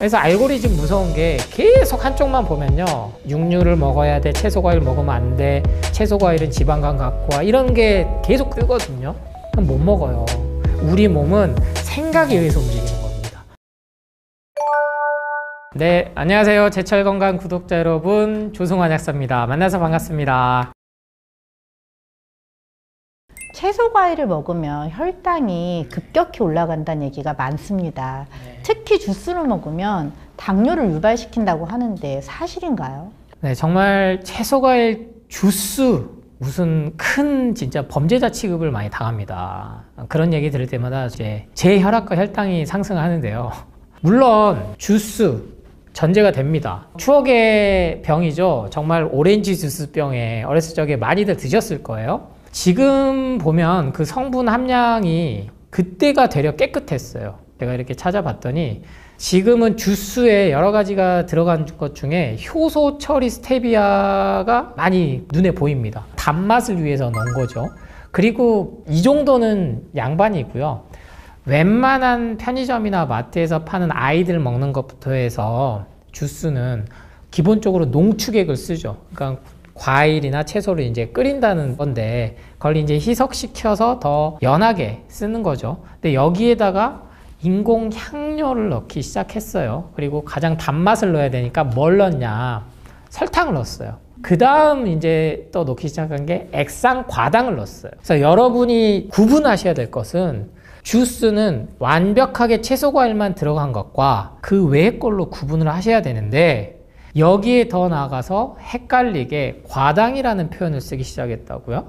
그래서 알고리즘 무서운 게 계속 한쪽만 보면요, 육류를 먹어야 돼, 채소과일 먹으면 안 돼, 채소과일은 지방간 갖고 와, 이런 게 계속 뜨거든요. 그럼 못 먹어요. 우리 몸은 생각에 의해서 움직이는 겁니다. 네, 안녕하세요. 제철건강 구독자 여러분, 조승환 약사입니다. 만나서 반갑습니다. 채소 과일을 먹으면 혈당이 급격히 올라간다는 얘기가 많습니다. 네. 특히 주스를 먹으면 당뇨를 유발시킨다고 하는데 사실인가요? 네, 정말 채소과일 주스 무슨 큰 진짜 범죄자 취급을 많이 당합니다. 그런 얘기 들을 때마다 이제 제 혈압과 혈당이 상승하는데요. 물론 주스 전제가 됩니다. 추억의 병이죠. 정말 오렌지 주스 병에 어렸을 적에 많이들 드셨을 거예요. 지금 보면 그 성분 함량이 그때가 되려 깨끗했어요. 제가 이렇게 찾아봤더니 지금은 주스에 여러 가지가 들어간 것 중에 효소 처리 스테비아가 많이 눈에 보입니다. 단맛을 위해서 넣은 거죠. 그리고 이 정도는 양반이고요. 웬만한 편의점이나 마트에서 파는 아이들 먹는 것부터 해서 주스는 기본적으로 농축액을 쓰죠. 그러니까 과일이나 채소를 이제 끓인다는 건데 그걸 이제 희석시켜서 더 연하게 쓰는 거죠. 근데 여기에다가 인공 향료를 넣기 시작했어요. 그리고 가장 단맛을 넣어야 되니까 뭘 넣냐? 설탕을 넣었어요. 그 다음 이제 또 넣기 시작한 게 액상 과당을 넣었어요. 그래서 여러분이 구분하셔야 될 것은 주스는 완벽하게 채소 과일만 들어간 것과 그 외의 걸로 구분을 하셔야 되는데 여기에 더 나아가서 헷갈리게 과당이라는 표현을 쓰기 시작했다고요?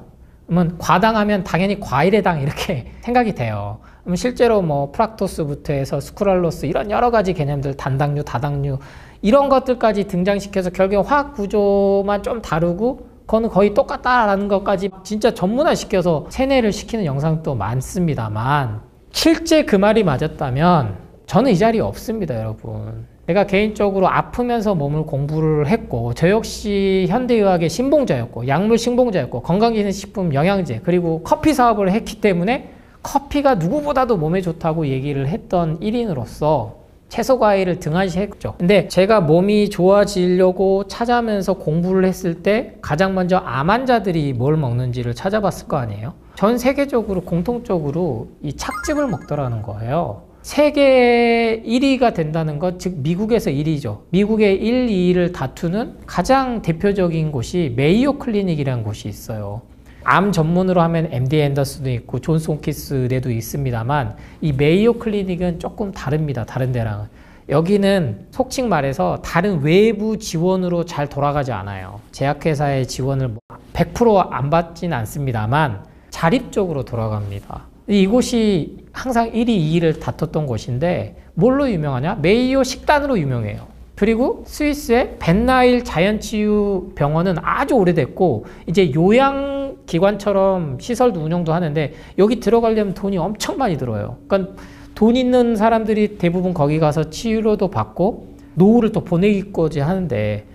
그러면 과당하면 당연히 과일의 당 이렇게 생각이 돼요. 그럼 실제로 뭐 프락토스부터 해서 스크랄로스 이런 여러 가지 개념들, 단당류, 다당류 이런 것들까지 등장시켜서 결국에 화학 구조만 좀 다르고 그거는 거의 똑같다라는 것까지 진짜 전문화시켜서 세뇌를 시키는 영상도 많습니다만 실제 그 말이 맞았다면 저는 이 자리에 없습니다, 여러분. 내가 개인적으로 아프면서 몸을 공부를 했고 저 역시 현대의학의 신봉자였고 약물 신봉자였고 건강기능식품 영양제 그리고 커피 사업을 했기 때문에 커피가 누구보다도 몸에 좋다고 얘기를 했던 1인으로서 채소 과일을 등한시했죠. 근데 제가 몸이 좋아지려고 찾아면서 공부를 했을 때 가장 먼저 암 환자들이 뭘 먹는지를 찾아봤을 거 아니에요. 전 세계적으로 공통적으로 이 착즙을 먹더라는 거예요. 세계 1위가 된다는 것, 즉 미국에서 1위죠. 미국의 1, 2위를 다투는 가장 대표적인 곳이 메이오 클리닉이라는 곳이 있어요. 암 전문으로 하면 MD 앤더슨도 있고 존스 홈킨스대도 있습니다만 이 메이오 클리닉은 조금 다릅니다. 다른 데랑은. 여기는 속칭 말해서 다른 외부 지원으로 잘 돌아가지 않아요. 제약회사의 지원을 100% 안 받진 않습니다만 자립적으로 돌아갑니다. 이곳이 항상 1위, 2위를 다퉜던 곳인데 뭘로 유명하냐? 메이오 식단으로 유명해요. 그리고 스위스의 벤나일 자연치유 병원은 아주 오래됐고 이제 요양기관처럼 시설도 운영도 하는데 여기 들어가려면 돈이 엄청 많이 들어요. 그러니까 돈 있는 사람들이 대부분 거기 가서 치료도 받고 노후를 또 보내기까지 하는데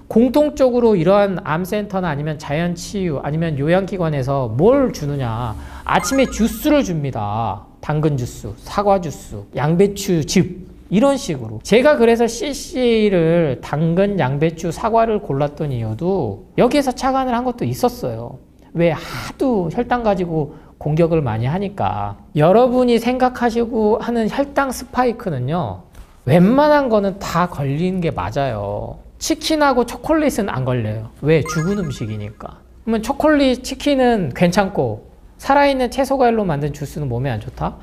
공통적으로 이러한 암센터나 아니면 자연치유 아니면 요양기관에서 뭘 주느냐, 아침에 주스를 줍니다. 당근 주스, 사과 주스, 양배추즙 이런 식으로. 제가 그래서 CCA를 당근, 양배추, 사과를 골랐던 이유도 여기에서 착안을 한 것도 있었어요. 왜? 하도 혈당 가지고 공격을 많이 하니까. 여러분이 생각하시고 하는 혈당 스파이크는요, 웬만한 거는 다 걸리는 게 맞아요. 치킨하고 초콜릿은 안 걸려요. 왜? 죽은 음식이니까. 그러면 초콜릿, 치킨은 괜찮고 살아있는 채소 과일로 만든 주스는 몸에 안 좋다?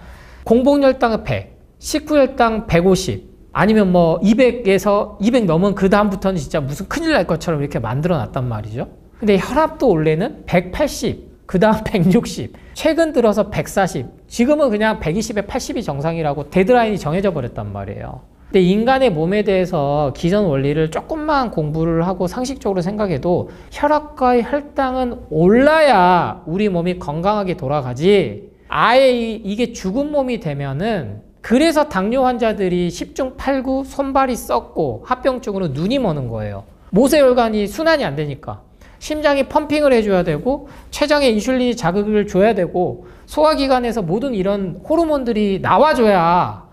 공복혈당은 100, 식후혈당 150 아니면 뭐 200에서 200 넘은 그 다음부터는 진짜 무슨 큰일 날 것처럼 이렇게 만들어 놨단 말이죠. 근데 혈압도 원래는 180, 그 다음 160, 최근 들어서 140, 지금은 그냥 120에 80이 정상이라고 데드라인이 정해져 버렸단 말이에요. 근데 인간의 몸에 대해서 기존 원리를 조금만 공부를 하고 상식적으로 생각해도 혈압과 혈당은 올라야 우리 몸이 건강하게 돌아가지, 아예 이게 죽은 몸이 되면은, 그래서 당뇨 환자들이 10중 8구 손발이 썩고 합병증으로 눈이 머는 거예요. 모세혈관이 순환이 안 되니까. 심장이 펌핑을 해줘야 되고 췌장에 인슐린이 자극을 줘야 되고 소화기관에서 모든 이런 호르몬들이 나와줘야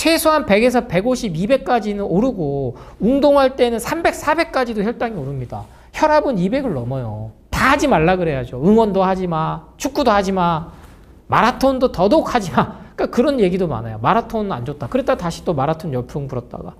최소한 100에서 150, 200까지는 오르고 운동할 때는 300, 400까지도 혈당이 오릅니다. 혈압은 200을 넘어요. 다 하지 말라 그래야죠. 응원도 하지 마, 축구도 하지 마, 마라톤도 더더욱 하지 마. 그러니까 그런 얘기도 많아요. 마라톤 안 좋다. 그랬다 다시 또 마라톤 열풍 불었다가.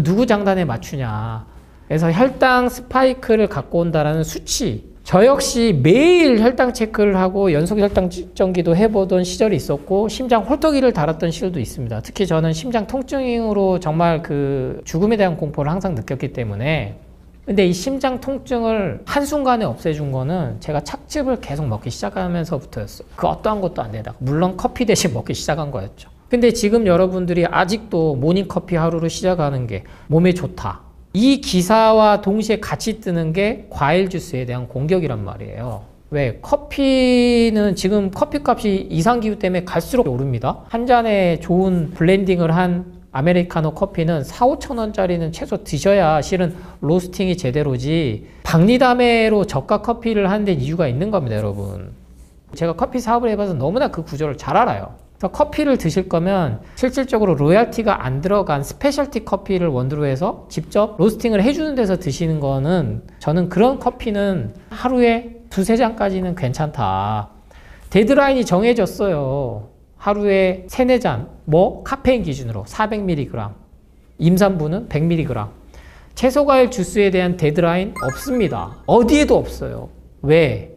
누구 장단에 맞추냐. 그래서 혈당 스파이크를 갖고 온다라는 수치. 저 역시 매일 혈당 체크를 하고 연속 혈당 측정기도 해보던 시절이 있었고 심장 홀터기를 달았던 시절도 있습니다. 특히 저는 심장 통증으로 정말 그 죽음에 대한 공포를 항상 느꼈기 때문에. 근데 이 심장 통증을 한순간에 없애준 거는 제가 착즙을 계속 먹기 시작하면서부터였어요. 그 어떠한 것도 안 되다가. 물론 커피 대신 먹기 시작한 거였죠. 근데 지금 여러분들이 아직도 모닝커피 하루로 시작하는 게 몸에 좋다. 이 기사와 동시에 같이 뜨는 게 과일 주스에 대한 공격이란 말이에요. 왜? 커피는 지금 커피값이 이상기후 때문에 갈수록 오릅니다. 한 잔에 좋은 블렌딩을 한 아메리카노 커피는 4, 5천 원짜리는 최소 드셔야 실은 로스팅이 제대로지 박리담회로 저가 커피를 하는 데 이유가 있는 겁니다, 여러분. 제가 커피 사업을 해봐서 너무나 그 구조를 잘 알아요. 그래서 커피를 드실 거면 실질적으로 로얄티가 안 들어간 스페셜티 커피를 원두로 해서 직접 로스팅을 해주는 데서 드시는 거는 저는 그런 커피는 하루에 2-3잔까지는 괜찮다. 데드라인이 정해졌어요. 하루에 3-4잔, 카페인 기준으로 400mg, 임산부는 100mg. 채소과일 주스에 대한 데드라인 없습니다. 어디에도 없어요. 왜?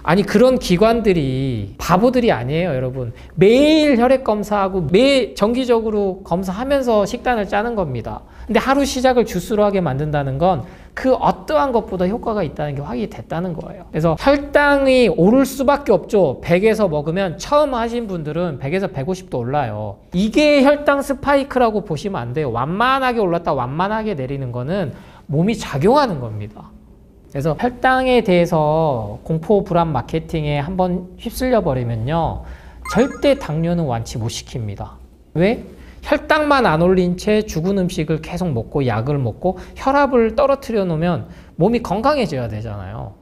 아니 그런 기관들이 바보들이 아니에요, 여러분. 매일 혈액 검사하고 매 정기적으로 검사하면서 식단을 짜는 겁니다. 근데 하루 시작을 주스로 하게 만든다는 건 그 어떠한 것보다 효과가 있다는 게 확인이 됐다는 거예요. 그래서 혈당이 오를 수밖에 없죠. 100에서 먹으면 처음 하신 분들은 100에서 150도 올라요. 이게 혈당 스파이크라고 보시면 안 돼요. 완만하게 올랐다 완만하게 내리는 거는 몸이 작용하는 겁니다. 그래서 혈당에 대해서 공포 불안 마케팅에 한번 휩쓸려 버리면요, 절대 당뇨는 완치 못 시킵니다. 왜? 혈당만 안 올린 채 죽은 음식을 계속 먹고 약을 먹고 혈압을 떨어뜨려 놓으면 몸이 건강해져야 되잖아요.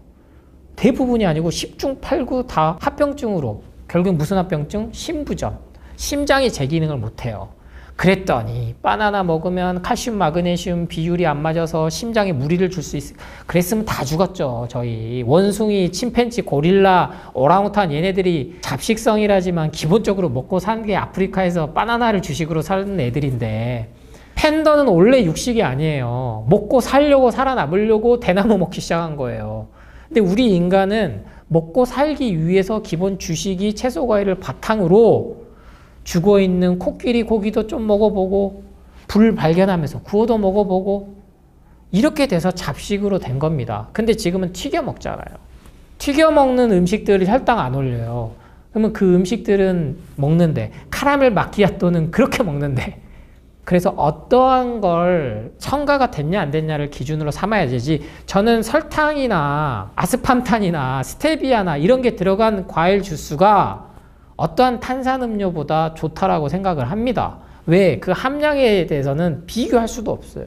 대부분이 아니고 10중 8구 다 합병증으로, 결국 무슨 합병증? 심부전. 심장이 제 기능을 못해요. 그랬더니 바나나 먹으면 칼슘 마그네슘 비율이 안 맞아서 심장에 무리를 줄 수 있어. 그랬으면 다 죽었죠. 저희 원숭이, 침팬지, 고릴라, 오랑우탄 얘네들이 잡식성이라지만 기본적으로 먹고 사는 게 아프리카에서 바나나를 주식으로 사는 애들인데, 팬더는 원래 육식이 아니에요. 먹고 살려고 살아남으려고 대나무 먹기 시작한 거예요. 근데 우리 인간은 먹고 살기 위해서 기본 주식이 채소 과일을 바탕으로 죽어있는 코끼리 고기도 좀 먹어보고 불 발견하면서 구워도 먹어보고 이렇게 돼서 잡식으로 된 겁니다. 근데 지금은 튀겨 먹잖아요. 튀겨 먹는 음식들이 혈당 안 올려요. 그러면 그 음식들은 먹는데, 카라멜 마키아토는 그렇게 먹는데, 그래서 어떠한 걸 첨가가 됐냐 안 됐냐를 기준으로 삼아야 되지, 저는 설탕이나 아스팜탄이나 스테비아나 이런 게 들어간 과일 주스가 어떠한 탄산음료보다 좋다라고 생각을 합니다. 왜? 그 함량에 대해서는 비교할 수도 없어요.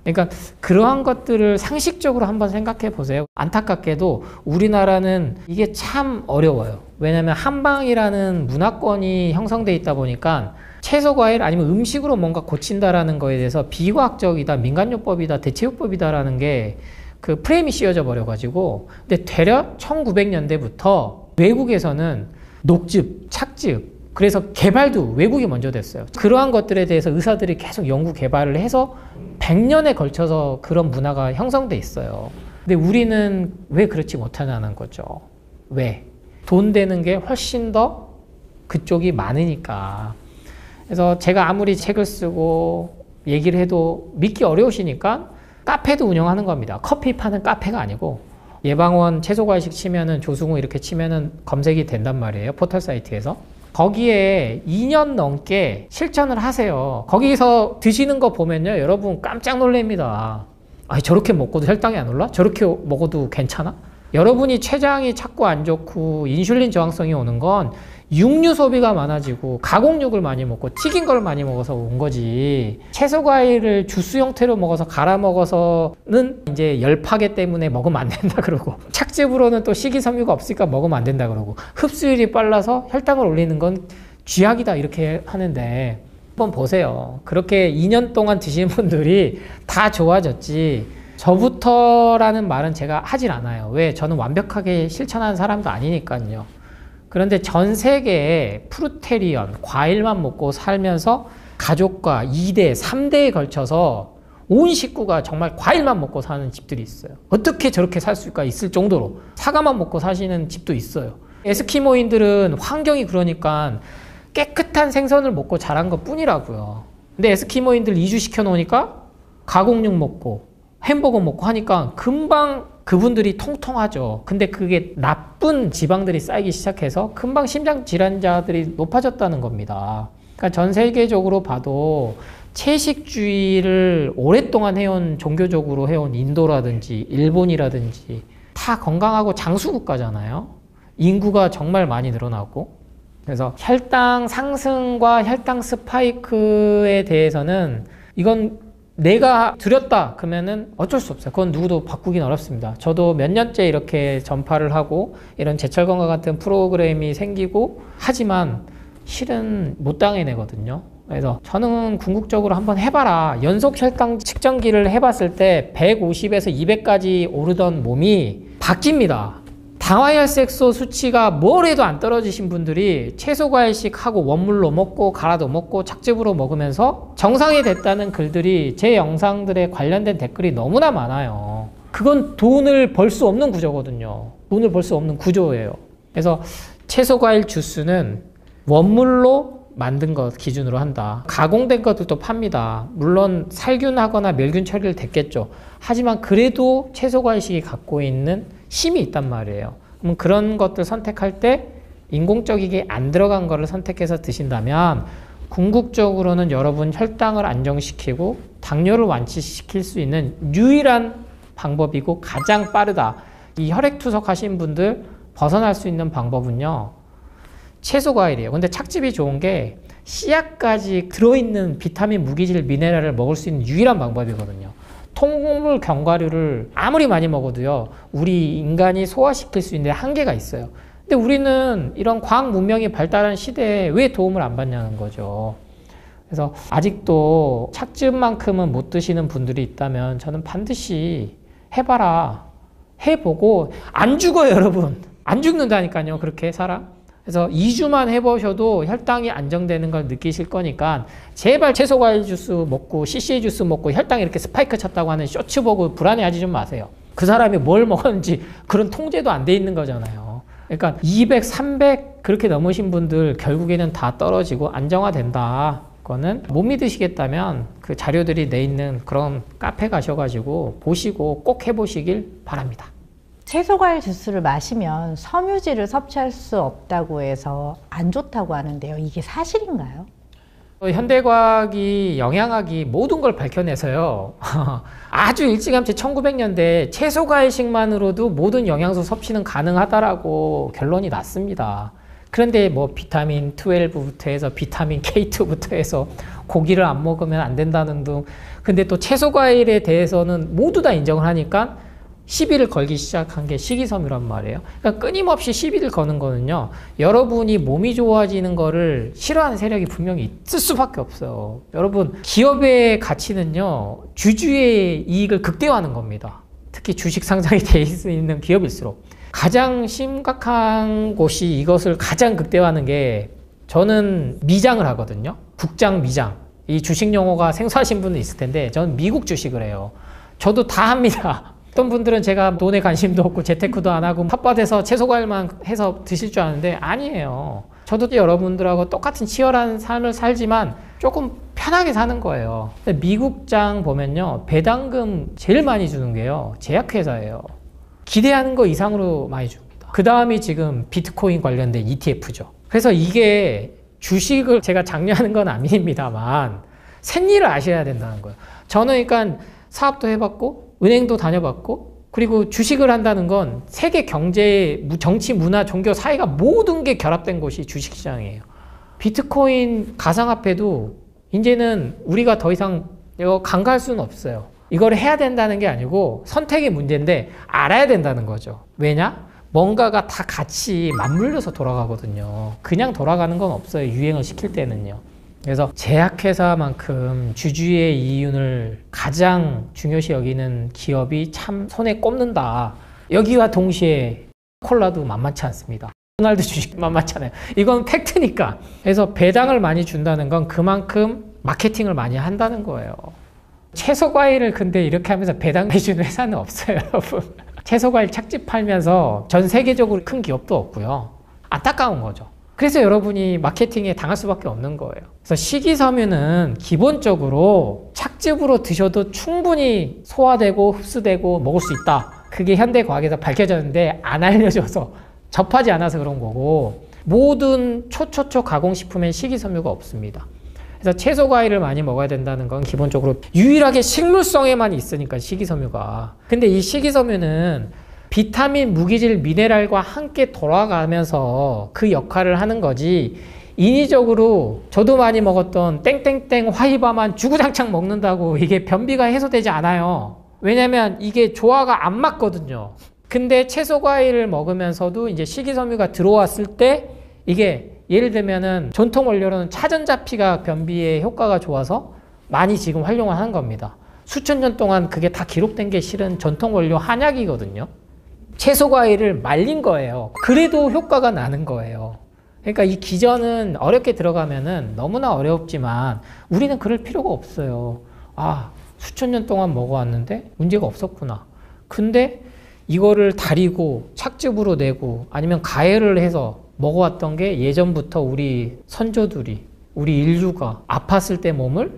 그러니까 그러한 것들을 상식적으로 한번 생각해 보세요. 안타깝게도 우리나라는 이게 참 어려워요. 왜냐하면 한방이라는 문화권이 형성돼 있다 보니까 채소, 과일 아니면 음식으로 뭔가 고친다라는 거에 대해서 비과학적이다, 민간요법이다, 대체요법이다라는 게 그 프레임이 씌워져 버려가지고, 근데 되려 1900년대부터 외국에서는 녹즙, 착즙, 그래서 개발도 외국이 먼저 됐어요. 그러한 것들에 대해서 의사들이 계속 연구 개발을 해서 100년에 걸쳐서 그런 문화가 형성돼 있어요. 근데 우리는 왜 그렇지 못하냐는 거죠. 왜? 돈 되는 게 훨씬 더 그쪽이 많으니까. 그래서 제가 아무리 책을 쓰고 얘기를 해도 믿기 어려우시니까 카페도 운영하는 겁니다. 커피 파는 카페가 아니고, 예방원 채소과일식 치면은 조승우 이렇게 치면은 검색이 된단 말이에요. 포털 사이트에서. 거기에 2년 넘게 실천을 하세요. 거기서 드시는 거 보면요, 여러분 깜짝 놀랍니다. 아니, 저렇게 먹고도 혈당이 안 올라? 저렇게 먹어도 괜찮아? 여러분이 췌장이 자꾸 안 좋고 인슐린 저항성이 오는 건 육류 소비가 많아지고 가공육을 많이 먹고 튀긴 걸 많이 먹어서 온 거지, 채소 과일을 주스 형태로 먹어서 갈아 먹어서는 이제 열파괴 때문에 먹으면 안 된다 그러고, 착즙으로는 또 식이섬유가 없으니까 먹으면 안 된다 그러고, 흡수율이 빨라서 혈당을 올리는 건 쥐약이다 이렇게 하는데, 한번 보세요. 그렇게 2년 동안 드신 분들이 다 좋아졌지 저부터라는 말은 제가 하질 않아요. 왜? 저는 완벽하게 실천하는 사람도 아니니까요. 그런데 전 세계에 프루테리언, 과일만 먹고 살면서 가족과 2대, 3대에 걸쳐서 온 식구가 정말 과일만 먹고 사는 집들이 있어요. 어떻게 저렇게 살 수가 있을 정도로 사과만 먹고 사시는 집도 있어요. 에스키모인들은 환경이 그러니까 깨끗한 생선을 먹고 자란 것 뿐이라고요. 근데 에스키모인들 이주시켜 놓으니까 가공육 먹고 햄버거 먹고 하니까 금방 그분들이 통통하죠. 근데 그게 나쁜 지방들이 쌓이기 시작해서 금방 심장 질환자들이 높아졌다는 겁니다. 그러니까 전 세계적으로 봐도 채식주의를 오랫동안 해온, 종교적으로 해온 인도라든지 일본이라든지 다 건강하고 장수국가잖아요. 인구가 정말 많이 늘어나고. 그래서 혈당 상승과 혈당 스파이크에 대해서는 이건 내가 들였다 그러면은 어쩔 수 없어요. 그건 누구도 바꾸긴 어렵습니다. 저도 몇 년째 이렇게 전파를 하고 이런 제철건강 같은 프로그램이 생기고 하지만 실은 못 당해내거든요. 그래서 저는 궁극적으로 한번 해봐라. 연속 혈당 측정기를 해봤을 때 150에서 200까지 오르던 몸이 바뀝니다. 당화혈색소 수치가 뭘 해도 안 떨어지신 분들이 채소과일식 하고 원물로 먹고 갈아도 먹고 착즙으로 먹으면서 정상이 됐다는 글들이 제 영상들에 관련된 댓글이 너무나 많아요. 그건 돈을 벌 수 없는 구조거든요. 돈을 벌 수 없는 구조예요. 그래서 채소과일 주스는 원물로 만든 것 기준으로 한다. 가공된 것들도 팝니다. 물론 살균하거나 멸균 처리를 됐겠죠. 하지만 그래도 채소과일식이 갖고 있는 힘이 있단 말이에요. 그럼 그런 것들 선택할 때 인공적이게 안 들어간 거를 선택해서 드신다면 궁극적으로는 여러분 혈당을 안정시키고 당뇨를 완치시킬 수 있는 유일한 방법이고 가장 빠르다. 이 혈액투석 하신 분들 벗어날 수 있는 방법은요, 채소과일이에요. 근데 착즙이 좋은 게 씨앗까지 들어있는 비타민, 무기질, 미네랄을 먹을 수 있는 유일한 방법이거든요. 통곡물 견과류를 아무리 많이 먹어도요, 우리 인간이 소화시킬 수 있는 한계가 있어요. 근데 우리는 이런 과학 문명이 발달한 시대에 왜 도움을 안 받냐는 거죠. 그래서 아직도 착즙만큼은 못 드시는 분들이 있다면 저는 반드시 해봐라. 해보고 안 죽어요, 여러분. 안 죽는다니까요, 그렇게 살아. 그래서 2주만 해보셔도 혈당이 안정되는 걸 느끼실 거니까 제발 채소과일 주스 먹고 CCA 주스 먹고 혈당이 이렇게 스파이크 쳤다고 하는 쇼츠 보고 불안해하지 좀 마세요. 그 사람이 뭘 먹었는지 그런 통제도 안 돼 있는 거잖아요. 그러니까 200, 300 그렇게 넘으신 분들 결국에는 다 떨어지고 안정화된다. 그거는 못 믿으시겠다면 그 자료들이 내 있는 그런 카페 가셔가지고 보시고 꼭 해보시길 바랍니다. 채소과일 주스를 마시면 섬유질을 섭취할 수 없다고 해서 안 좋다고 하는데요. 이게 사실인가요? 현대과학이, 영양학이 모든 걸 밝혀내서요. 아주 일찌감치 1900년대 채소과일식만으로도 모든 영양소 섭취는 가능하다라고 결론이 났습니다. 그런데 뭐 비타민 12부터 해서 비타민 K2부터 해서 고기를 안 먹으면 안 된다는 등, 근데 또 채소과일에 대해서는 모두 다 인정을 하니까 시비를 걸기 시작한 게 식이섬유란 말이에요. 그러니까 끊임없이 시비를 거는 거는요, 여러분이 몸이 좋아지는 거를 싫어하는 세력이 분명히 있을 수밖에 없어요. 여러분, 기업의 가치는요, 주주의 이익을 극대화하는 겁니다. 특히 주식 상장이 돼 있는 기업일수록. 가장 심각한 곳이 이것을 가장 극대화하는 게, 저는 미장을 하거든요. 국장, 미장. 이 주식 용어가 생소하신 분도 있을 텐데 저는 미국 주식을 해요. 저도 다 합니다. 어떤 분들은 제가 돈에 관심도 없고 재테크도 안 하고 텃밭에서 채소과일만 해서 드실 줄 아는데 아니에요. 저도 여러분들하고 똑같은 치열한 삶을 살지만 조금 편하게 사는 거예요. 근데 미국장 보면요, 배당금 제일 많이 주는 게요, 제약회사예요. 기대하는 거 이상으로 많이 줍니다. 그 다음이 지금 비트코인 관련된 ETF죠. 그래서 이게 주식을 제가 장려하는 건 아닙니다만 생리를 아셔야 된다는 거예요. 저는 그러니까 사업도 해봤고 은행도 다녀봤고, 그리고 주식을 한다는 건 세계 경제, 정치, 문화, 종교, 사회가 모든 게 결합된 곳이 주식시장이에요. 비트코인 가상화폐도 이제는 우리가 더 이상 이거 간과할 수는 없어요. 이걸 해야 된다는 게 아니고 선택의 문제인데 알아야 된다는 거죠. 왜냐? 뭔가가 다 같이 맞물려서 돌아가거든요. 그냥 돌아가는 건 없어요, 유행을 시킬 때는요. 그래서 제약회사만큼 주주의 이윤을 가장 중요시 여기는 기업이 참 손에 꼽는다. 여기와 동시에 콜라도 만만치 않습니다. 호날두 주식 만만찮아요. 이건 팩트니까. 그래서 배당을 많이 준다는 건 그만큼 마케팅을 많이 한다는 거예요. 채소과일을 근데 이렇게 하면서 배당 해주는 회사는 없어요, 여러분. 채소과일 착즙 팔면서 전 세계적으로 큰 기업도 없고요. 안타까운 거죠. 그래서 여러분이 마케팅에 당할 수밖에 없는 거예요. 그래서 식이섬유는 기본적으로 착즙으로 드셔도 충분히 소화되고 흡수되고 먹을 수 있다. 그게 현대과학에서 밝혀졌는데 안 알려져서 접하지 않아서 그런 거고, 모든 초초초 가공식품엔 식이섬유가 없습니다. 그래서 채소 과일을 많이 먹어야 된다는 건 기본적으로 유일하게 식물성에만 있으니까 식이섬유가. 근데 이 식이섬유는 비타민, 무기질, 미네랄과 함께 돌아가면서 그 역할을 하는 거지, 인위적으로 저도 많이 먹었던 땡땡땡 화이바만 주구장창 먹는다고 이게 변비가 해소되지 않아요. 왜냐면 이게 조화가 안 맞거든요. 근데 채소 과일을 먹으면서도 이제 식이섬유가 들어왔을 때 이게 예를 들면은 전통 원료로는 차전자피가 변비에 효과가 좋아서 많이 지금 활용을 하는 겁니다. 수천 년 동안 그게 다 기록된 게 실은 전통 원료 한약이거든요. 채소 과일을 말린 거예요. 그래도 효과가 나는 거예요. 그러니까 이 기전은 어렵게 들어가면은 너무나 어렵지만 우리는 그럴 필요가 없어요. 아, 수천 년 동안 먹어왔는데 문제가 없었구나. 근데 이거를 다리고 착즙으로 내고 아니면 가열을 해서 먹어왔던 게 예전부터 우리 선조들이, 우리 인류가 아팠을 때 몸을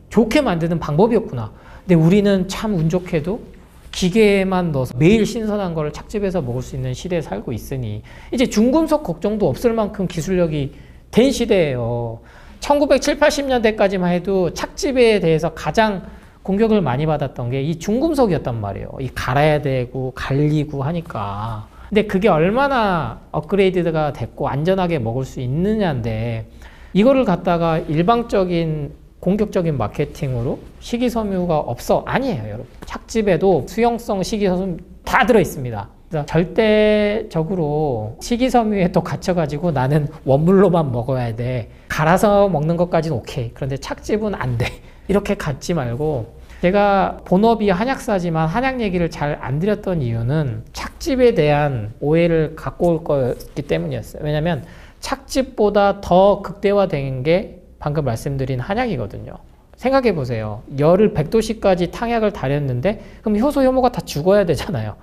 좋게 만드는 방법이었구나. 근데 우리는 참 운 좋게도 기계에만 넣어서 매일 신선한 거를 착즙해서 먹을 수 있는 시대에 살고 있으니 이제 중금속 걱정도 없을 만큼 기술력이 된 시대예요. 1970, 80년대까지만 해도 착즙에 대해서 가장 공격을 많이 받았던 게 이 중금속이었단 말이에요. 이 갈아야 되고 갈리고 하니까. 근데 그게 얼마나 업그레이드가 됐고 안전하게 먹을 수 있느냐인데, 이거를 갖다가 일방적인 공격적인 마케팅으로 식이섬유가 없어. 아니에요, 여러분. 착즙에도 수용성 식이섬유 다 들어있습니다. 그래서 절대적으로 식이섬유에 또 갇혀가지고 나는 원물로만 먹어야 돼. 갈아서 먹는 것까지는 오케이. 그런데 착즙은 안 돼. 이렇게 갖지 말고, 제가 본업이 한약사지만 한약 얘기를 잘 안 드렸던 이유는 착즙에 대한 오해를 갖고 올 거였기 때문이었어요. 왜냐면 착즙보다 더 극대화된 게 방금 말씀드린 한약이거든요. 생각해 보세요. 열을 100도씨까지 탕약을 달였는데 그럼 효소 효모가 다 죽어야 되잖아요.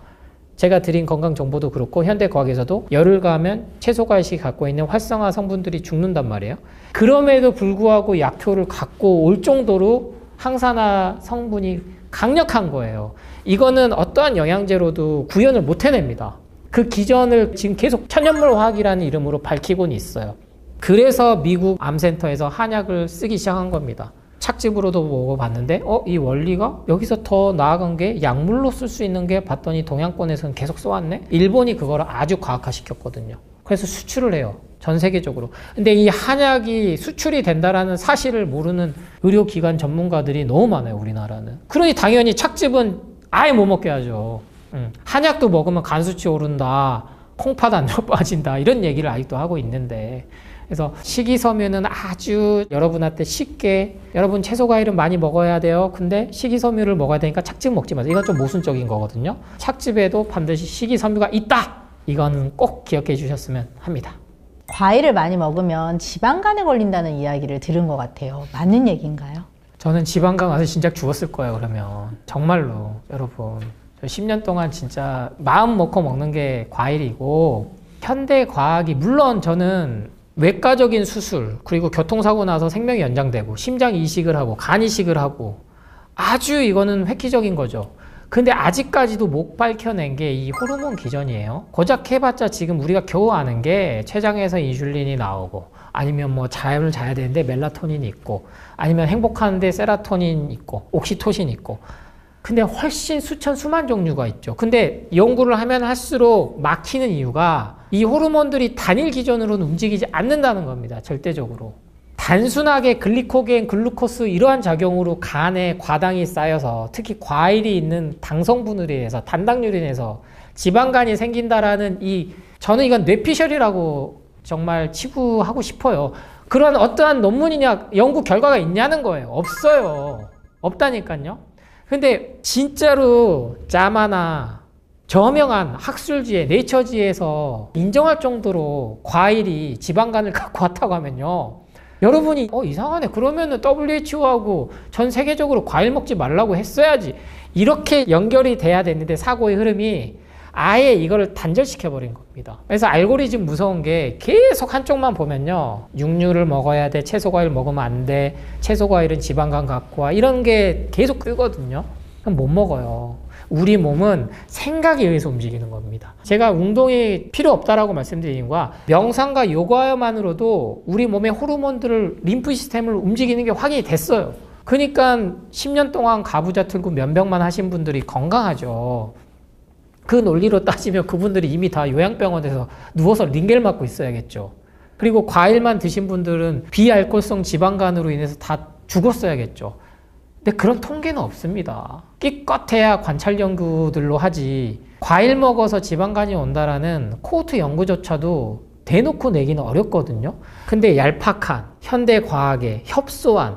제가 드린 건강 정보도 그렇고 현대과학에서도 열을 가하면 채소과일이 갖고 있는 활성화 성분들이 죽는단 말이에요. 그럼에도 불구하고 약효를 갖고 올 정도로 항산화 성분이 강력한 거예요. 이거는 어떠한 영양제로도 구현을 못 해냅니다. 그 기전을 지금 계속 천연물화학이라는 이름으로 밝히고는 있어요. 그래서 미국 암센터에서 한약을 쓰기 시작한 겁니다. 착즙으로도 먹어봤는데 이 원리가 여기서 더 나아간 게 약물로 쓸 수 있는 게 봤더니 동양권에서는 계속 써왔네? 일본이 그걸 아주 과학화시켰거든요. 그래서 수출을 해요. 전 세계적으로. 근데 이 한약이 수출이 된다라는 사실을 모르는 의료기관 전문가들이 너무 많아요, 우리나라는. 그러니 당연히 착즙은 아예 못 먹게 하죠. 한약도 먹으면 간 수치 오른다, 콩팥 안 빠진다, 이런 얘기를 아직도 하고 있는데, 그래서 식이섬유는 아주 여러분한테 쉽게, 여러분 채소 과일은 많이 먹어야 돼요. 근데 식이섬유를 먹어야 되니까 착즙 먹지 마세요. 이건 좀 모순적인 거거든요. 착즙에도 반드시 식이섬유가 있다. 이거는 꼭 기억해 주셨으면 합니다. 과일을 많이 먹으면 지방간에 걸린다는 이야기를 들은 것 같아요. 맞는 얘기인가요? 저는 지방간 와서 진짜 죽었을 거예요, 그러면. 정말로, 여러분. 10년 동안 진짜 마음 먹고 먹는 게 과일이고, 현대 과학이, 물론 저는 외과적인 수술, 그리고 교통사고 나서 생명이 연장되고, 심장 이식을 하고, 간 이식을 하고, 아주 이거는 획기적인 거죠. 근데 아직까지도 못 밝혀낸 게 이 호르몬 기전이에요. 고작 해봤자 지금 우리가 겨우 아는 게 췌장에서 인슐린이 나오고, 아니면 뭐 잠을 자야 되는데 멜라토닌이 있고, 아니면 행복하는데 세라토닌 있고, 옥시토신 있고. 근데 훨씬 수천 수만 종류가 있죠. 근데 연구를 하면 할수록 막히는 이유가 이 호르몬들이 단일 기전으로는 움직이지 않는다는 겁니다. 절대적으로. 단순하게 글리코겐, 글루코스 이러한 작용으로 간에 과당이 쌓여서, 특히 과일이 있는 당성분으로 인해서, 단당류로 인해서 지방간이 생긴다라는 저는 이건 뇌피셜이라고 정말 치부하고 싶어요. 그런 어떠한 논문이냐 연구 결과가 있냐는 거예요. 없어요. 없다니까요. 근데 진짜로 자마나 저명한 학술지에 네이처지에서 인정할 정도로 과일이 지방간을 갖고 왔다고 하면요, 여러분이 이상하네, 그러면은 WHO하고 전 세계적으로 과일 먹지 말라고 했어야지, 이렇게 연결이 돼야 되는데 사고의 흐름이 아예 이거를 단절시켜버린 겁니다. 그래서 알고리즘 무서운 게 계속 한쪽만 보면요, 육류를 먹어야 돼, 채소과일 먹으면 안 돼, 채소과일은 지방간 갖고 와, 이런 게 계속 뜨거든요. 그럼 못 먹어요. 우리 몸은 생각에 의해서 움직이는 겁니다. 제가 운동이 필요 없다라고 말씀드린 이유가 명상과 요가만으로도 우리 몸의 호르몬들을, 림프 시스템을 움직이는 게 확인이 됐어요. 그러니까 10년 동안 가부좌 틀고 면병만 하신 분들이 건강하죠. 그 논리로 따지면 그분들이 이미 다 요양병원에서 누워서 링겔 맞고 있어야겠죠. 그리고 과일만 드신 분들은 비알코올성 지방간으로 인해서 다 죽었어야겠죠. 근데 그런 통계는 없습니다. 끼껏해야 관찰 연구들로 하지, 과일 먹어서 지방간이 온다라는 코호트 연구조차도 대놓고 내기는 어렵거든요. 근데 얄팍한 현대과학에 협소한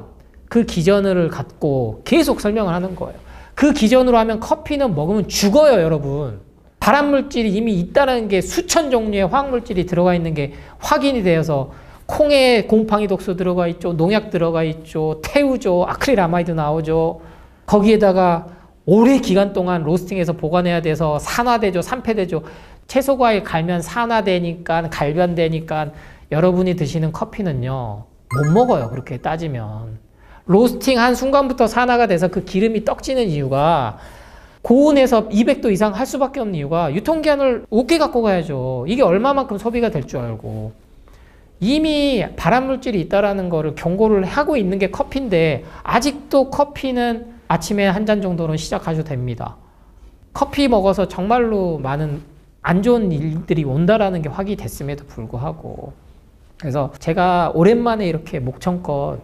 그 기전을 갖고 계속 설명을 하는 거예요. 그 기전으로 하면 커피는 먹으면 죽어요, 여러분. 발암물질이 이미 있다는 게, 수천 종류의 화학물질이 들어가 있는 게 확인이 되어서, 콩에 곰팡이 독소 들어가 있죠, 농약 들어가 있죠, 태우죠, 아크릴아마이드 나오죠. 거기에다가 오래 기간 동안 로스팅해서 보관해야 돼서 산화되죠, 산패되죠. 채소과일 갈면 산화되니까, 갈변되니까 여러분이 드시는 커피는요, 못 먹어요, 그렇게 따지면. 로스팅 한 순간부터 산화가 돼서 그 기름이 떡지는 이유가, 고온에서 200도 이상 할 수밖에 없는 이유가 유통기한을 오게 갖고 가야죠. 이게 얼마만큼 소비가 될 줄 알고. 이미 발암물질이 있다라는 거를 경고를 하고 있는 게 커피인데, 아직도 커피는 아침에 한 잔 정도는 시작하셔도 됩니다. 커피 먹어서 정말로 많은 안 좋은 일들이 온다라는 게 확인이 됐음에도 불구하고. 그래서 제가 오랜만에 이렇게 목청껏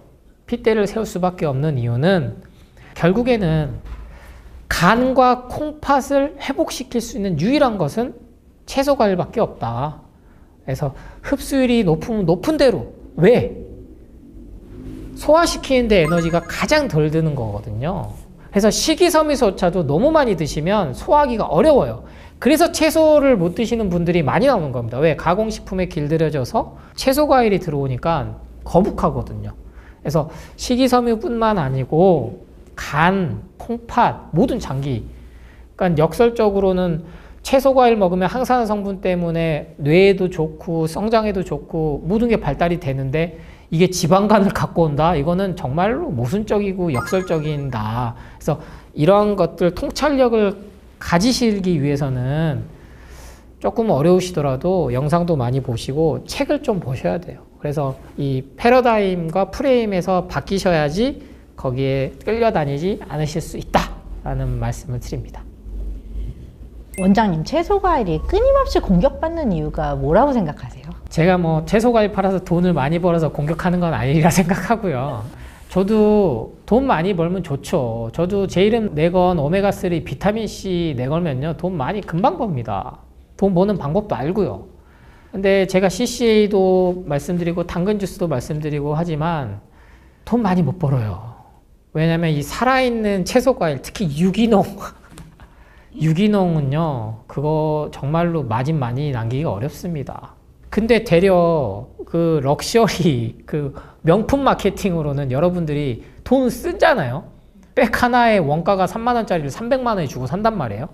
핏대를 세울 수밖에 없는 이유는, 결국에는 간과 콩팥을 회복시킬 수 있는 유일한 것은 채소과일밖에 없다. 그래서 흡수율이 높으면 높은 대로, 왜? 소화시키는데 에너지가 가장 덜 드는 거거든요. 그래서 식이섬유소차도 너무 많이 드시면 소화하기가 어려워요. 그래서 채소를 못 드시는 분들이 많이 나오는 겁니다. 왜? 가공식품에 길들여져서 채소과일이 들어오니까 거북하거든요. 그래서 식이섬유뿐만 아니고 간, 콩팥, 모든 장기, 그러니까 역설적으로는 채소과일 먹으면 항산화 성분 때문에 뇌에도 좋고 성장에도 좋고 모든 게 발달이 되는데, 이게 지방간을 갖고 온다? 이거는 정말로 모순적이고 역설적인다. 그래서 이런 것들 통찰력을 가지시기 위해서는 조금 어려우시더라도 영상도 많이 보시고 책을 좀 보셔야 돼요. 그래서 이 패러다임과 프레임에서 바뀌셔야지 거기에 끌려다니지 않으실 수 있다라는 말씀을 드립니다. 원장님, 채소과일이 끊임없이 공격받는 이유가 뭐라고 생각하세요? 제가 뭐 채소과일 팔아서 돈을 많이 벌어서 공격하는 건 아니라 생각하고요. 저도 돈 많이 벌면 좋죠. 저도 제 이름 내건 오메가3 비타민C 내걸면요, 돈 많이 금방 법니다. 돈 버는 방법도 알고요. 근데 제가 CCA도 말씀드리고 당근 주스도 말씀드리고 하지만 돈 많이 못 벌어요. 왜냐면 이 살아있는 채소과일, 특히 유기농 유기농은요, 그거 정말로 마진 많이 남기기가 어렵습니다. 근데 되려 그 럭셔리, 그 명품 마케팅으로는 여러분들이 돈 쓰잖아요. 백 하나의 원가가 3만 원짜리를 300만 원에 주고 산단 말이에요.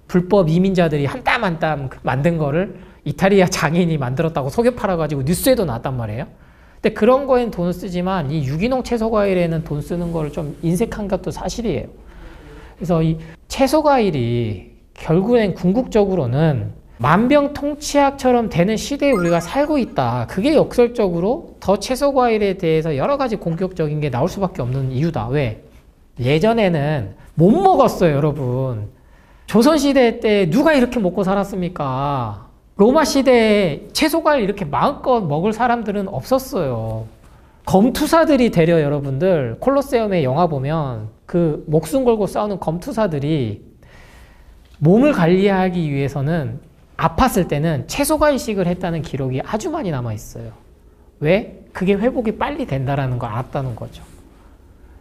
불법 이민자들이 한 땀 한 땀 만든 거를 이탈리아 장인이 만들었다고 속여 팔아가지고 뉴스에도 나왔단 말이에요. 근데 그런 거엔 돈을 쓰지만 이 유기농 채소과일에는 돈 쓰는 거를 좀 인색한 것도 사실이에요. 그래서 이 채소과일이 결국엔 궁극적으로는 만병통치약처럼 되는 시대에 우리가 살고 있다. 그게 역설적으로 더 채소과일에 대해서 여러 가지 공격적인 게 나올 수밖에 없는 이유다. 왜? 예전에는 못 먹었어요, 여러분. 조선시대 때 누가 이렇게 먹고 살았습니까? 로마 시대에 채소과일 이렇게 마음껏 먹을 사람들은 없었어요. 검투사들이 되려 여러분들, 콜로세움의 영화 보면 그 목숨 걸고 싸우는 검투사들이 몸을 관리하기 위해서는 아팠을 때는 채소과일식을 했다는 기록이 아주 많이 남아 있어요. 왜? 그게 회복이 빨리 된다라는 걸 알았다는 거죠.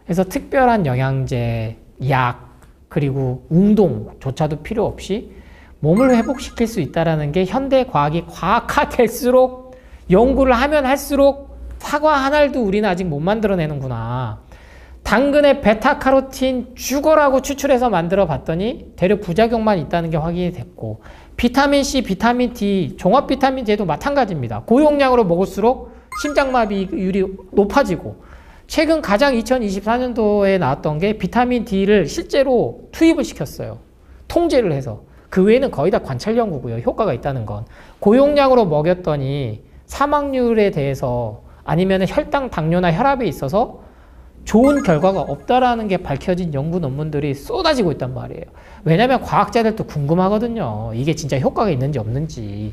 그래서 특별한 영양제, 약, 그리고 운동조차도 필요 없이 몸을 회복시킬 수 있다는 게 현대 과학이 과학화될수록 연구를 하면 할수록 사과 한 알도 우리는 아직 못 만들어내는구나. 당근에 베타카로틴 죽어라고 추출해서 만들어 봤더니 대략 부작용만 있다는 게 확인이 됐고, 비타민C, 비타민 D, 종합 비타민 D도 마찬가지입니다. 고용량으로 먹을수록 심장마비율이 높아지고, 최근 가장 2024년도에 나왔던 게 비타민 D를 실제로 투입을 시켰어요. 통제를 해서. 그 외에는 거의 다 관찰 연구고요. 효과가 있다는 건. 고용량으로 먹였더니 사망률에 대해서 아니면 혈당, 당뇨나 혈압에 있어서 좋은 결과가 없다라는 게 밝혀진 연구 논문들이 쏟아지고 있단 말이에요. 왜냐하면 과학자들도 궁금하거든요. 이게 진짜 효과가 있는지 없는지.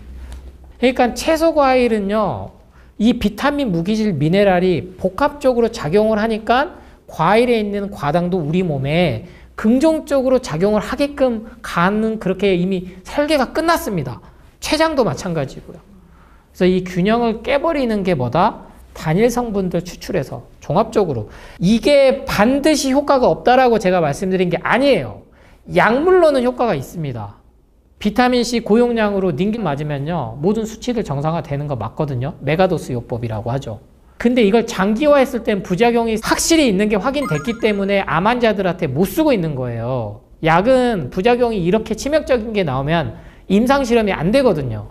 그러니까 채소 과일은요, 이 비타민, 무기질, 미네랄이 복합적으로 작용을 하니까 과일에 있는 과당도 우리 몸에 긍정적으로 작용을 하게끔 가는, 그렇게 이미 설계가 끝났습니다. 췌장도 마찬가지고요. 그래서 이 균형을 깨버리는 게 뭐다? 단일 성분들 추출해서 종합적으로. 이게 반드시 효과가 없다라고 제가 말씀드린 게 아니에요. 약물로는 효과가 있습니다. 비타민C 고용량으로 닌겐 맞으면요, 모든 수치들 정상화되는 거 맞거든요. 메가도스 요법이라고 하죠. 근데 이걸 장기화했을 땐 부작용이 확실히 있는 게 확인됐기 때문에 암 환자들한테 못 쓰고 있는 거예요. 약은 부작용이 이렇게 치명적인 게 나오면 임상실험이 안 되거든요.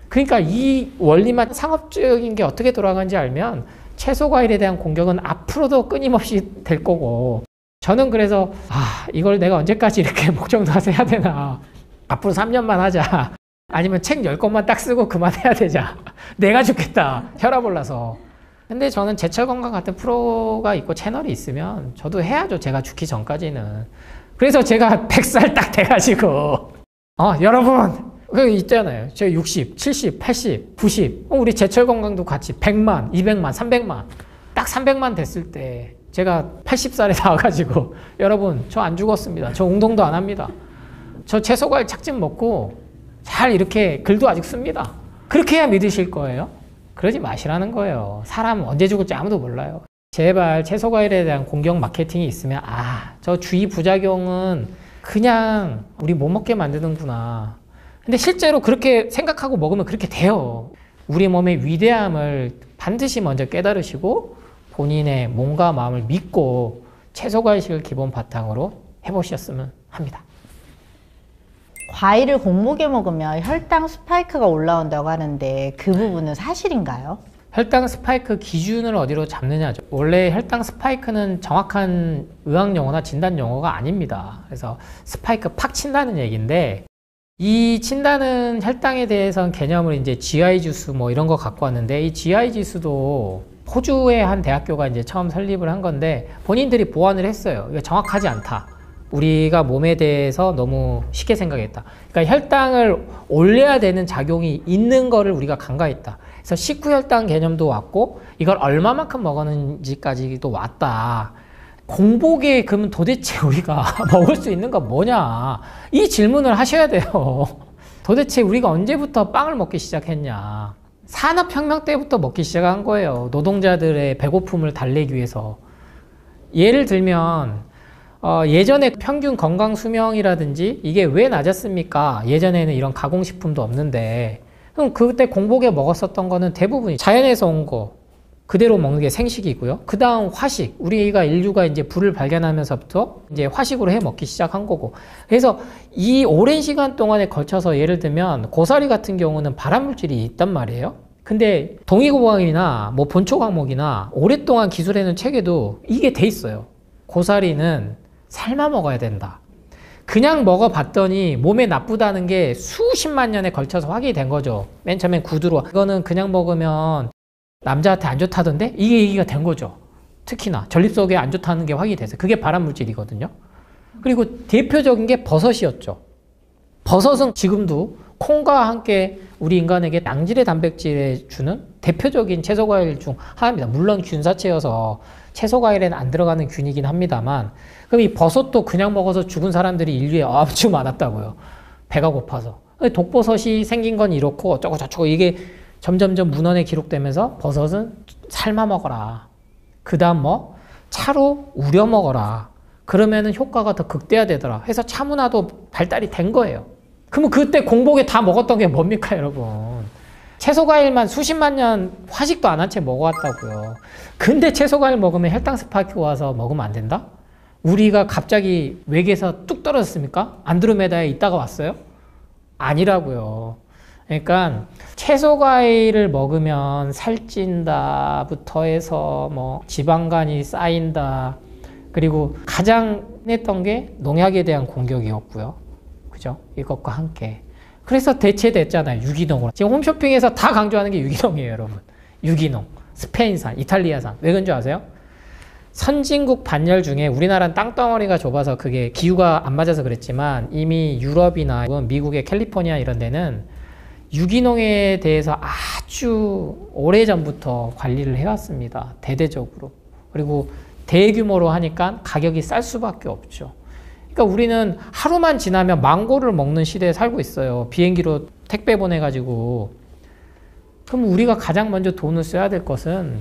그러니까 이 원리만 상업적인 게 어떻게 돌아가는지 알면 채소 과일에 대한 공격은 앞으로도 끊임없이 될 거고, 저는 그래서 이걸 내가 언제까지 이렇게 목적 놔서 해야 되나, 앞으로 3년만 하자, 아니면 책 10권만 딱 쓰고 그만해야 되자, 내가 죽겠다, 혈압 올라서. 근데 저는 제철건강 같은 프로가 있고 채널이 있으면 저도 해야죠. 제가 죽기 전까지는. 그래서 제가 100살 딱 돼가지고 여러분 그 있잖아요. 제가 60, 70, 80, 90 우리 제철건강도 같이 100만, 200만, 300만 딱 300만 됐을 때 제가 80살에 나와가지고 여러분 저 안 죽었습니다. 저 운동도 안 합니다. 저 채소과일 착즙 먹고 잘 이렇게 글도 아직 씁니다. 그렇게 해야 믿으실 거예요? 그러지 마시라는 거예요. 사람 언제 죽을지 아무도 몰라요. 제발 채소과일에 대한 공격 마케팅이 있으면 저 주위 부작용은 그냥 우리 못 먹게 만드는구나. 근데 실제로 그렇게 생각하고 먹으면 그렇게 돼요. 우리 몸의 위대함을 반드시 먼저 깨달으시고 본인의 몸과 마음을 믿고 채소과일식을 기본 바탕으로 해보셨으면 합니다. 과일을 공복에 먹으면 혈당 스파이크가 올라온다고 하는데 그 부분은 사실인가요? 혈당 스파이크 기준을 어디로 잡느냐죠. 원래 혈당 스파이크는 정확한 의학 용어나 진단 용어가 아닙니다. 그래서 스파이크 팍 친다는 얘기인데, 이 친다는 혈당에 대해서는 개념을 이제 GI 지수 뭐 이런 거 갖고 왔는데, 이 GI 지수도 호주의 한 대학교가 이제 처음 설립을 한 건데 본인들이 보완을 했어요. 이거 정확하지 않다. 우리가 몸에 대해서 너무 쉽게 생각했다. 그러니까 혈당을 올려야 되는 작용이 있는 거를 우리가 간과했다. 그래서 식후 혈당 개념도 왔고 이걸 얼마만큼 먹었는지까지도 왔다. 공복에 그러면 도대체 우리가 먹을 수 있는 건 뭐냐, 이 질문을 하셔야 돼요. 도대체 우리가 언제부터 빵을 먹기 시작했냐. 산업혁명 때부터 먹기 시작한 거예요. 노동자들의 배고픔을 달래기 위해서. 예를 들면 예전에 평균 건강 수명이라든지 이게 왜 낮았습니까? 예전에는 이런 가공식품도 없는데. 그럼 그때 공복에 먹었었던 거는 대부분이 자연에서 온 거 그대로 먹는 게 생식이고요. 그 다음 화식, 우리가 인류가 이제 불을 발견하면서부터 이제 화식으로 해 먹기 시작한 거고. 그래서 이 오랜 시간 동안에 걸쳐서 예를 들면 고사리 같은 경우는 발암물질이 있단 말이에요. 근데 동의고방이나 뭐 본초 과목이나 오랫동안 기술해놓은 책에도 이게 돼 있어요. 고사리는 삶아 먹어야 된다. 그냥 먹어봤더니 몸에 나쁘다는 게 수십만 년에 걸쳐서 확인이 된 거죠. 맨 처음엔 구두로 이거는 그냥 먹으면 남자한테 안 좋다던데 이게 얘기가 된 거죠. 특히나 전립속에 안 좋다는 게 확인이 됐어요. 그게 발암물질이거든요. 그리고 대표적인 게 버섯이었죠. 버섯은 지금도 콩과 함께 우리 인간에게 양질의 단백질을 주는 대표적인 채소과일 중 하나입니다. 물론 균사체여서 채소과일에는 안 들어가는 균이긴 합니다만, 그럼 이 버섯도 그냥 먹어서 죽은 사람들이 인류에 아주 많았다고요. 배가 고파서. 독버섯이 생긴 건 이렇고 어쩌고 저쩌고 이게 점점점 문헌에 기록되면서 버섯은 삶아 먹어라. 그 다음 뭐 차로 우려 먹어라. 그러면은 효과가 더 극대화되더라. 해서 차문화도 발달이 된 거예요. 그러면 그때 공복에 다 먹었던 게 뭡니까, 여러분? 채소과일만 수십만 년 화식도 안 한 채 먹어왔다고요. 근데 채소과일 먹으면 혈당 스파이크 와서 먹으면 안 된다? 우리가 갑자기 외계에서 뚝 떨어졌습니까? 안드로메다에 있다가 왔어요? 아니라고요. 그러니까 채소과일을 먹으면 살찐다부터 해서 뭐 지방간이 쌓인다. 그리고 가장 했던 게 농약에 대한 공격이었고요. 그죠? 이것과 함께. 그래서 대체됐잖아요. 유기농으로. 지금 홈쇼핑에서 다 강조하는 게 유기농이에요, 여러분. 유기농. 스페인산, 이탈리아산. 왜 그런 줄 아세요? 선진국 반열 중에 우리나라는 땅덩어리가 좁아서 그게 기후가 안 맞아서 그랬지만 이미 유럽이나 미국의 캘리포니아 이런 데는 유기농에 대해서 아주 오래전부터 관리를 해왔습니다. 대대적으로. 그리고 대규모로 하니까 가격이 쌀 수밖에 없죠. 그러니까 우리는 하루만 지나면 망고를 먹는 시대에 살고 있어요. 비행기로 택배 보내가지고. 그럼 우리가 가장 먼저 돈을 써야 될 것은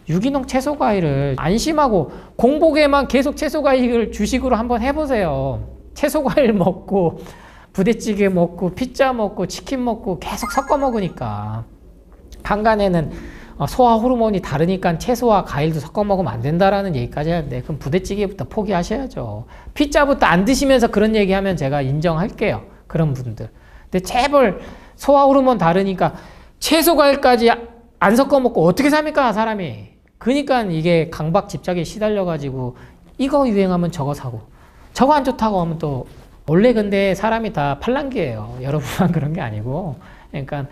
유기농 채소과일을 안심하고 공복에만 계속 채소과일을 주식으로 한번 해보세요. 채소과일 먹고 부대찌개 먹고 피자 먹고 치킨 먹고 계속 섞어 먹으니까 한간에는 소화 호르몬이 다르니까 채소와 과일도 섞어 먹으면 안 된다라는 얘기까지 하는데 그럼 부대찌개부터 포기하셔야죠. 피자부터 안 드시면서 그런 얘기하면 제가 인정할게요. 그런 분들. 근데 제발 소화 호르몬 다르니까 채소 과일까지 안 섞어 먹고 어떻게 삽니까 사람이. 그러니까 이게 강박 집착에 시달려가지고 이거 유행하면 저거 사고 저거 안 좋다고 하면 또 원래 근데 사람이 다 팔랑귀예요. 여러분만 그런 게 아니고. 그러니까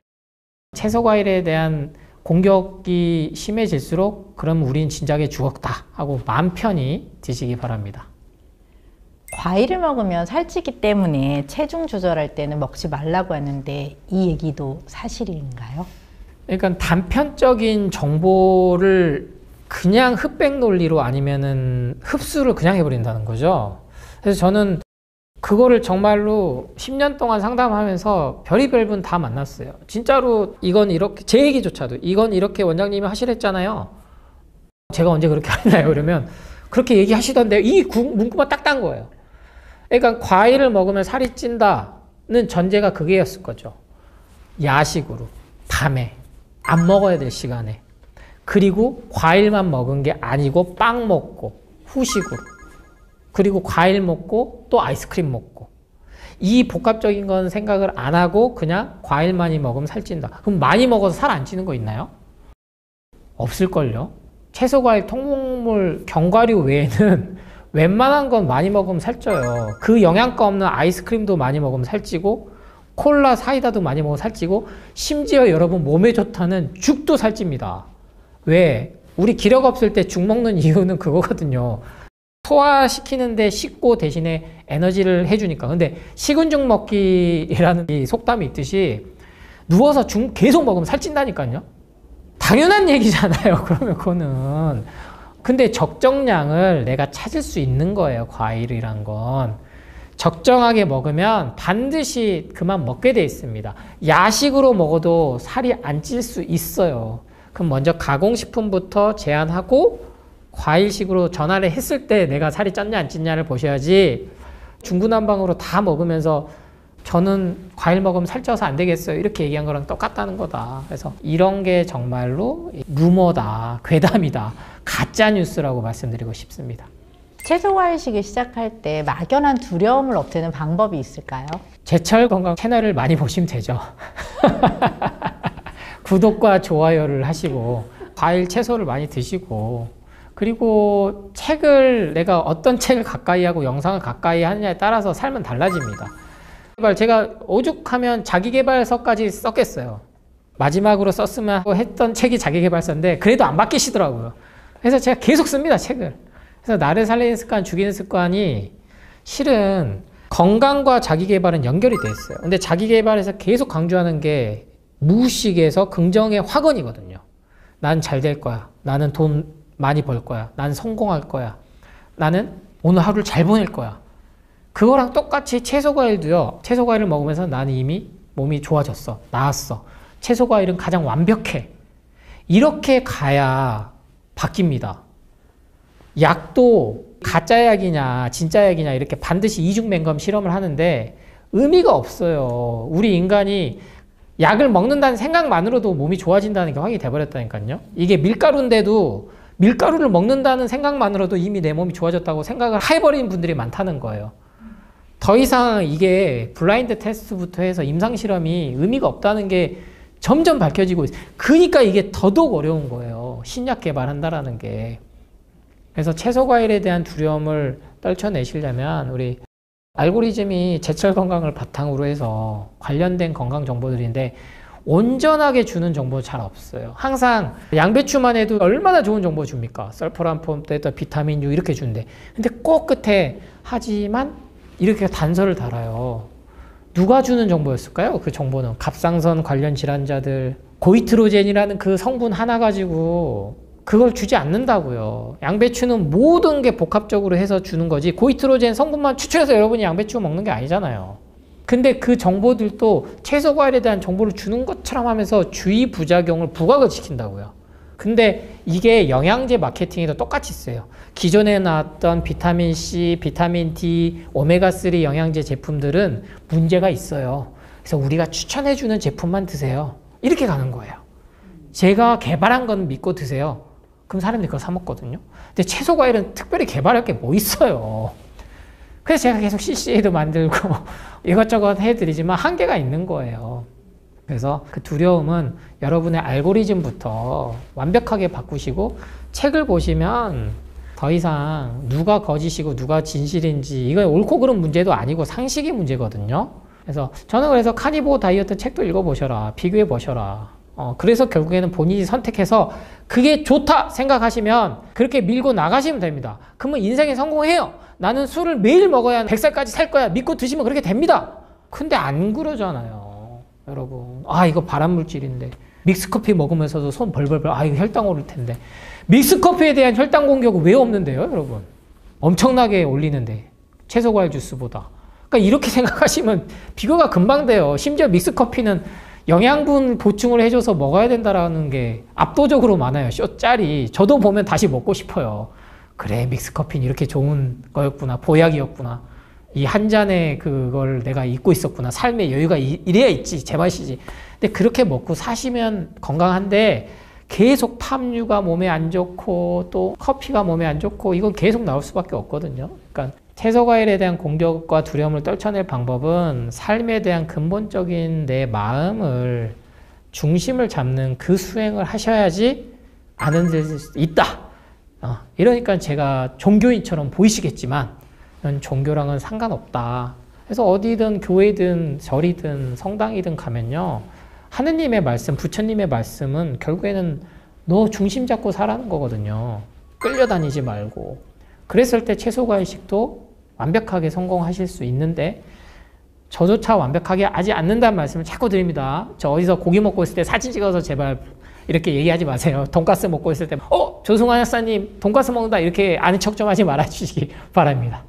채소 과일에 대한 공격이 심해질수록 그럼 우린 진작에 죽었다 하고 마음 편히 드시기 바랍니다. 과일을 먹으면 살찌기 때문에 체중 조절할 때는 먹지 말라고 하는데 이 얘기도 사실인가요? 그러니까 단편적인 정보를 그냥 흑백 논리로 아니면은 흡수를 그냥 해버린다는 거죠. 그래서 저는 그거를 정말로 10년 동안 상담하면서 별의별 분 다 만났어요. 진짜로 이건 이렇게, 제 얘기조차도 이건 이렇게 원장님이 하시랬잖아요. 제가 언제 그렇게 하나요? 그러면 그렇게 얘기하시던데 이 문구만 딱 딴 거예요. 그러니까 과일을 먹으면 살이 찐다는 전제가 그게였을 거죠. 야식으로, 밤에, 안 먹어야 될 시간에. 그리고 과일만 먹은 게 아니고 빵 먹고, 후식으로. 그리고 과일 먹고 또 아이스크림 먹고. 이 복합적인 건 생각을 안 하고 그냥 과일 많이 먹으면 살찐다. 그럼 많이 먹어서 살 안 찌는 거 있나요? 없을걸요. 채소, 과일, 통곡물, 견과류 외에는 웬만한 건 많이 먹으면 살쪄요. 그 영양가 없는 아이스크림도 많이 먹으면 살찌고 콜라, 사이다도 많이 먹으면 살찌고 심지어 여러분 몸에 좋다는 죽도 살찝니다. 왜? 우리 기력 없을 때 죽 먹는 이유는 그거거든요. 소화시키는데 식고 대신에 에너지를 해주니까. 근데 식은 죽 먹기라는 이 속담이 있듯이 누워서 죽 계속 먹으면 살찐다니까요. 당연한 얘기잖아요. 그러면 그거는. 근데 적정량을 내가 찾을 수 있는 거예요. 과일이란 건. 적정하게 먹으면 반드시 그만 먹게 돼 있습니다. 야식으로 먹어도 살이 안 찔 수 있어요. 그럼 먼저 가공식품부터 제한하고 과일식으로 전환을 했을 때 내가 살이 쪘냐 안 쪘냐를 보셔야지 중구난방으로 다 먹으면서 저는 과일 먹으면 살쪄서 안 되겠어요 이렇게 얘기한 거랑 똑같다는 거다. 그래서 이런 게 정말로 루머다, 괴담이다, 가짜 뉴스라고 말씀드리고 싶습니다. 채소 과일식을 시작할 때 막연한 두려움을 없애는 방법이 있을까요? 제철 건강 채널을 많이 보시면 되죠. 구독과 좋아요를 하시고 과일 채소를 많이 드시고 그리고 책을 내가 어떤 책을 가까이 하고 영상을 가까이 하느냐에 따라서 삶은 달라집니다. 제가 오죽하면 자기계발서까지 썼겠어요. 마지막으로 썼으면 했던 책이 자기계발서인데 그래도 안 바뀌시더라고요. 그래서 제가 계속 씁니다, 책을. 그래서 나를 살리는 습관, 죽이는 습관이 실은 건강과 자기계발은 연결이 돼 있어요. 근데 자기계발에서 계속 강조하는 게 무의식에서 긍정의 확언이거든요. 난 잘 될 거야. 나는 돈 많이 벌 거야. 난 성공할 거야. 나는 오늘 하루를 잘 보낼 거야. 그거랑 똑같이 채소과일도요. 채소과일을 먹으면서 나는 이미 몸이 좋아졌어. 나았어. 채소과일은 가장 완벽해. 이렇게 가야 바뀝니다. 약도 가짜 약이냐 진짜 약이냐 이렇게 반드시 이중맹검 실험을 하는데 의미가 없어요. 우리 인간이 약을 먹는다는 생각만으로도 몸이 좋아진다는 게 확인이 돼버렸다니까요. 이게 밀가루인데도 밀가루를 먹는다는 생각만으로도 이미 내 몸이 좋아졌다고 생각을 해버리는 분들이 많다는 거예요. 더 이상 이게 블라인드 테스트부터 해서 임상실험이 의미가 없다는 게 점점 밝혀지고 있어요. 그러니까 이게 더더욱 어려운 거예요. 신약 개발한다라는 게. 그래서 채소과일에 대한 두려움을 떨쳐내시려면 우리 알고리즘이 제철 건강을 바탕으로 해서 관련된 건강 정보들인데 온전하게 주는 정보 잘 없어요. 항상 양배추만 해도 얼마나 좋은 정보 줍니까? 설포라폼, 비타민 U 이렇게 주는데 근데 꼭 끝에 하지만 이렇게 단서를 달아요. 누가 주는 정보였을까요? 그 정보는 갑상선 관련 질환자들 고이트로젠이라는 그 성분 하나 가지고 그걸 주지 않는다고요. 양배추는 모든 게 복합적으로 해서 주는 거지 고이트로젠 성분만 추출해서 여러분이 양배추 먹는 게 아니잖아요. 근데 그 정보들도 채소 과일에 대한 정보를 주는 것처럼 하면서 주의 부작용을 부각을 시킨다고요. 근데 이게 영양제 마케팅에도 똑같이 써요. 기존에 나왔던 비타민C, 비타민 D, 오메가3 영양제 제품들은 문제가 있어요. 그래서 우리가 추천해주는 제품만 드세요. 이렇게 가는 거예요. 제가 개발한 건 믿고 드세요. 그럼 사람들이 그거 사 먹거든요. 근데 채소 과일은 특별히 개발할 게 뭐 있어요. 그래서 제가 계속 CCA도 만들고 이것저것 해드리지만 한계가 있는 거예요. 그래서 그 두려움은 여러분의 알고리즘부터 완벽하게 바꾸시고 책을 보시면 더 이상 누가 거짓이고 누가 진실인지 이건 옳고 그른 문제도 아니고 상식의 문제거든요. 그래서 저는 그래서 카니보 다이어트 책도 읽어보셔라. 비교해보셔라. 그래서 결국에는 본인이 선택해서 그게 좋다 생각하시면 그렇게 밀고 나가시면 됩니다. 그러면 인생에 성공해요. 나는 술을 매일 먹어야 100살까지 살 거야. 믿고 드시면 그렇게 됩니다. 근데 안 그러잖아요. 여러분. 이거 발암물질인데. 믹스커피 먹으면서도 손 벌벌벌. 이거 혈당 오를 텐데. 믹스커피에 대한 혈당 공격은 왜 없는데요, 여러분? 엄청나게 올리는데. 채소과일 주스보다. 그러니까 이렇게 생각하시면 비교가 금방 돼요. 심지어 믹스커피는 영양분 보충을 해줘서 먹어야 된다라는 게 압도적으로 많아요. 쇼짜리. 저도 보면 다시 먹고 싶어요. 그래, 믹스커피는 이렇게 좋은 거였구나. 보약이었구나. 이 한 잔에 그걸 내가 잊고 있었구나. 삶의 여유가 이래야 있지. 제맛이지. 근데 그렇게 먹고 사시면 건강한데 계속 팜유가 몸에 안 좋고 또 커피가 몸에 안 좋고 이건 계속 나올 수밖에 없거든요. 그러니까 채소과일에 대한 공격과 두려움을 떨쳐낼 방법은 삶에 대한 근본적인 내 마음을 중심을 잡는 그 수행을 하셔야지 안 흔들릴 수 있다. 이러니까 제가 종교인처럼 보이시겠지만 종교랑은 상관없다. 그래서 어디든 교회든 절이든 성당이든 가면요. 하느님의 말씀, 부처님의 말씀은 결국에는 너 중심 잡고 살라는 거거든요. 끌려다니지 말고. 그랬을 때 채소과일식도 완벽하게 성공하실 수 있는데 저조차 완벽하게 하지 않는다는 말씀을 자꾸 드립니다. 저 어디서 고기 먹고 있을 때 사진 찍어서 제발 이렇게 얘기하지 마세요. 돈가스 먹고 있을 때 조승환 약사님 돈가스 먹는다 이렇게 아는 척 좀 하지 말아주시기 바랍니다.